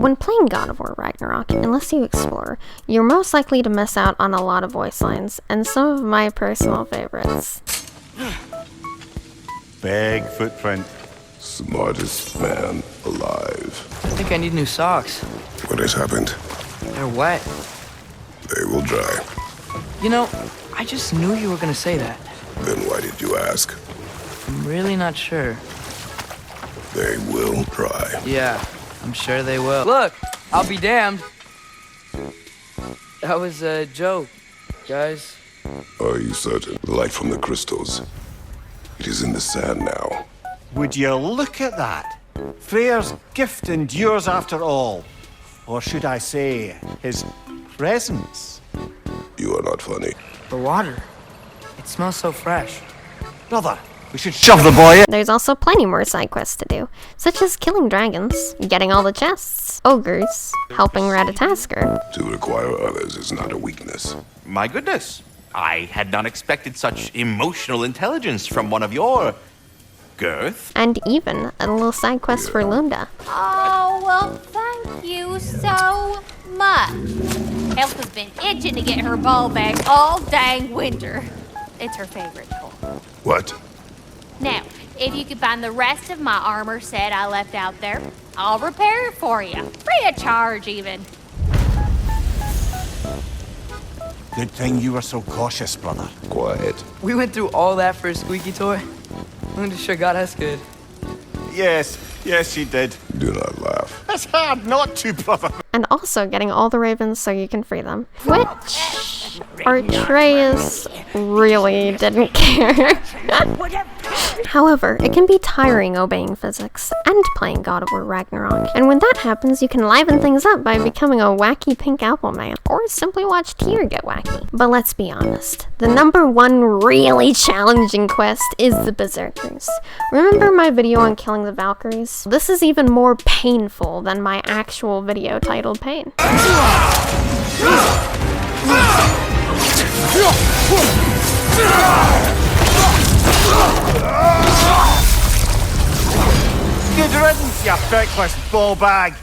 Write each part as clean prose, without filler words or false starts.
When playing God of War Ragnarok, unless you explore, you're most likely to miss out on a lot of voice lines, and some of my personal favorites. Big footprint. Smartest man alive. I think I need new socks. What has happened? They're wet. They will dry. You know, I just knew you were gonna say that. Then why did you ask? I'm really not sure. They will dry. Yeah, I'm sure they will. Look, I'll be damned. That was a joke, guys. Are you certain? The light from the crystals. It is in the sand now. Would you look at that? Freyr's gift endures after all. Or should I say, his presence. You are not funny. The water. It smells so fresh. Brother, we should shove the boy in. There's also plenty more side quests to do, such as killing dragons, getting all the chests, ogres, helping Ratatasker. To require others is not a weakness. My goodness, I had not expected such emotional intelligence from one of your girth. And even a little side quest for Lunda. Oh, well, thank you so much. Elf has been itching to get her ball back all dang winter. It's her favorite toy. What? Now, if you could find the rest of my armor set I left out there, I'll repair it for you. Free of charge, even. Good thing you were so cautious, brother. Quiet. We went through all that for a squeaky toy. Linda sure got us good. Yes, she did. Do not laugh. It's hard not to, brother. And also getting all the ravens so you can free them. Which Artreus really didn't care. However, it can be tiring obeying physics and playing God of War Ragnarok. And when that happens, you can liven things up by becoming a wacky pink apple man, or simply watch Tyr get wacky. But let's be honest, the number one really challenging quest is the berserkers. Remember my video on killing the Valkyries? This is even more painful than my actual video titled Pain. Good riddance, you feckless ball bag.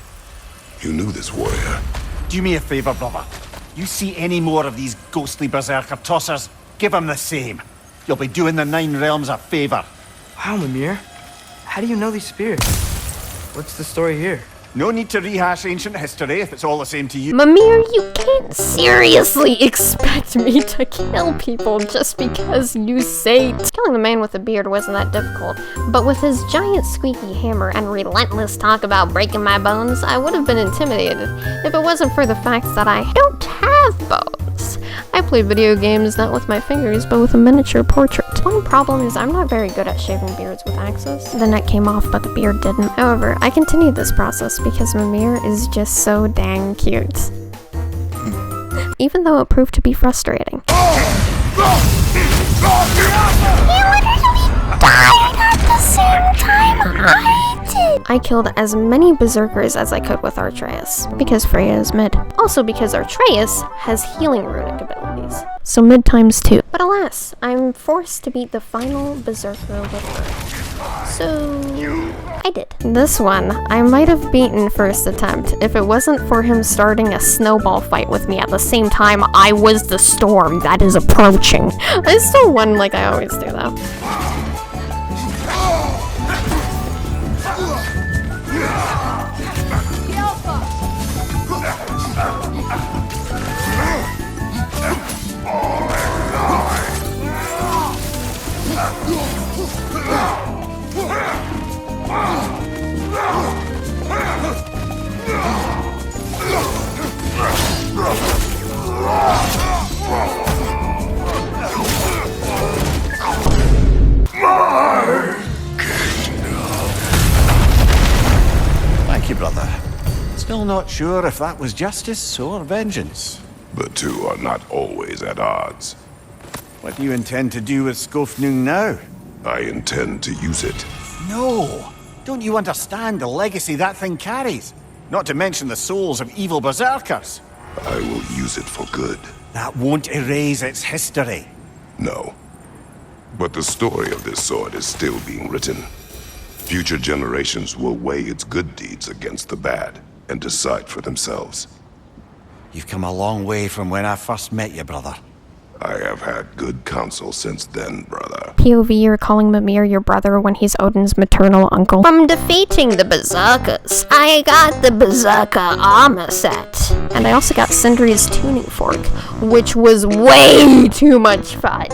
You knew this warrior. Do me a favor, brother. You see any more of these ghostly berserker tossers, give them the same. You'll be doing the Nine Realms a favor. Wow, Mimir. How do you know these spirits? What's the story here? No need to rehash ancient history if it's all the same to you. Mimir, you can't seriously expect me to kill people just because you say it. Killing the man with the beard wasn't that difficult, but with his giant squeaky hammer and relentless talk about breaking my bones, I would have been intimidated if it wasn't for the fact that I don't have bones. I play video games not with my fingers, but with a miniature portrait. One problem is I'm not very good at shaving beards with axes. The neck came off, but the beard didn't. However, I continued this process because Mimir is just so dang cute. Even though it proved to be frustrating. He literally died at the same time I did! I killed as many berserkers as I could with Artreus, because Freya is mid. Also because Artreus has healing runic abilities, so mid times 2. But alas, I'm forced to beat the final berserker with her. So I did. This one, I might have beaten first attempt if it wasn't for him starting a snowball fight with me at the same time I was the storm that is approaching. I still won like I always do though. Thank you, brother. Still not sure if that was justice or vengeance. The two are not always at odds. What do you intend to do with Skofnung now? I intend to use it. No! Don't you understand the legacy that thing carries? Not to mention the souls of evil berserkers. I will use it for good. That won't erase its history. No. But the story of this sword is still being written. Future generations will weigh its good deeds against the bad. and decide for themselves. You've come a long way from when I first met you, brother. I have had good counsel since then, brother. POV, you're calling Mimir your brother when he's Odin's maternal uncle. From defeating the berserkers, I got the berserker armor set. And I also got Sindri's tuning fork, which was way too much fun.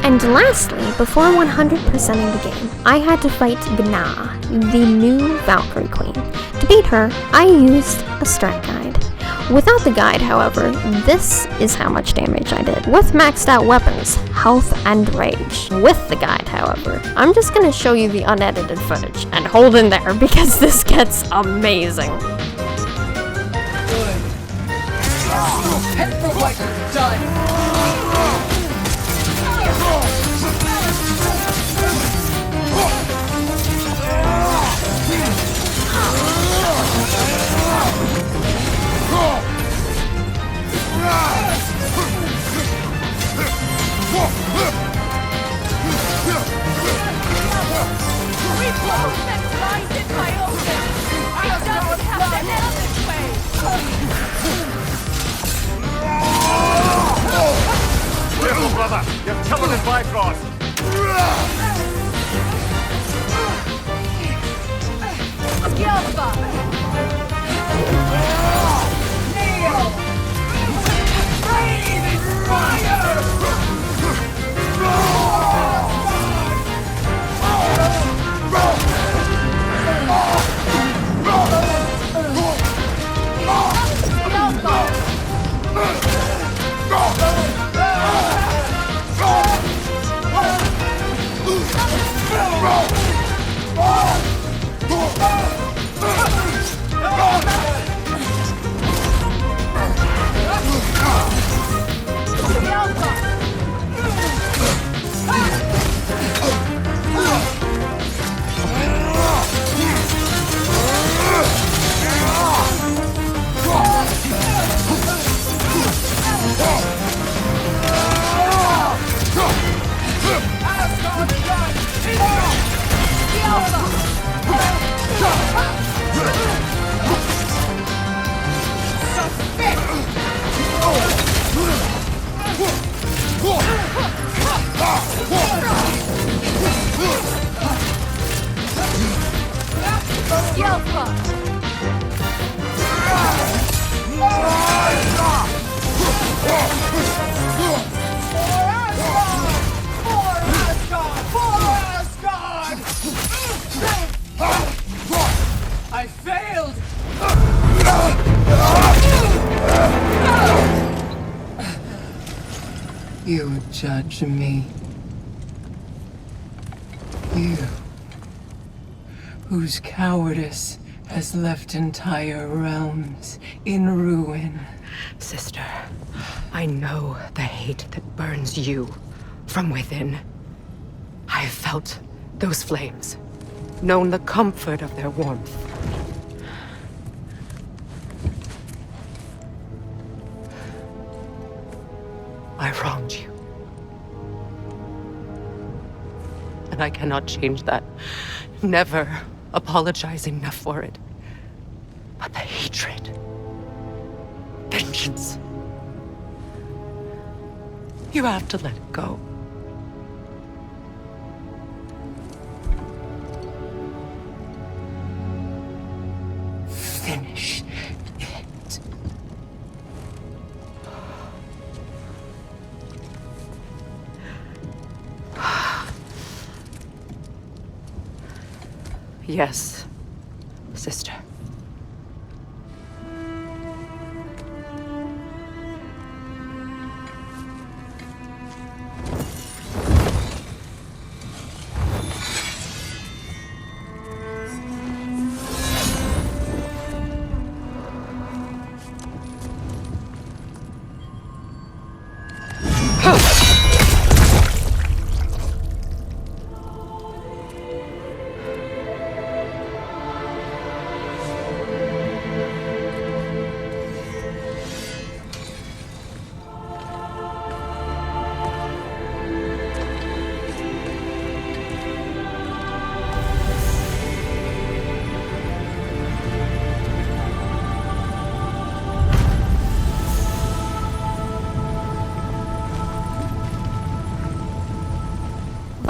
And lastly, before 100%ing the game, I had to fight Gna, the new Valkyrie Queen. To beat her, I used a strat guide. Without the guide, however, this is how much damage I did. With maxed out weapons, health, and rage. With the guide, however, I'm just gonna show you the unedited footage, and hold in there because this gets amazing. Head for what you've done! Careful, brother! You're killing his Bifrost! I failed! You judge me. You, whose cowardice has left entire realms in ruin. Sister, I know the hate that burns you from within. I've felt those flames, known the comfort of their warmth. I wronged you. And I cannot change that. Never apologize enough for it. But the hatred, vengeance, you have to let it go. Finish it. Yes, sister.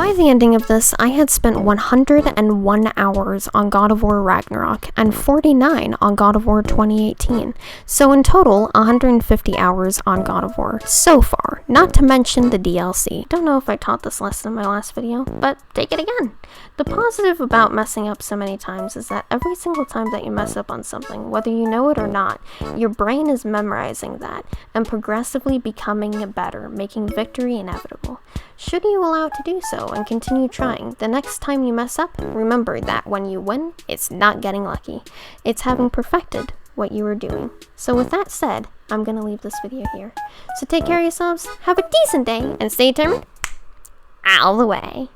By the ending of this, I had spent 101 hours on God of War Ragnarok and 49 on God of War 2018. So in total, 150 hours on God of War so far, not to mention the DLC. Don't know if I taught this lesson in my last video, but take it again. The positive about messing up so many times is that every single time that you mess up on something, whether you know it or not, your brain is memorizing that and progressively becoming better, making victory inevitable. Should you allow it to do so and continue trying, the next time you mess up, remember that when you win, it's not getting lucky. It's having perfected what you were doing. So with that said, I'm gonna leave this video here. So take care of yourselves, have a decent day, and stay determined all the way.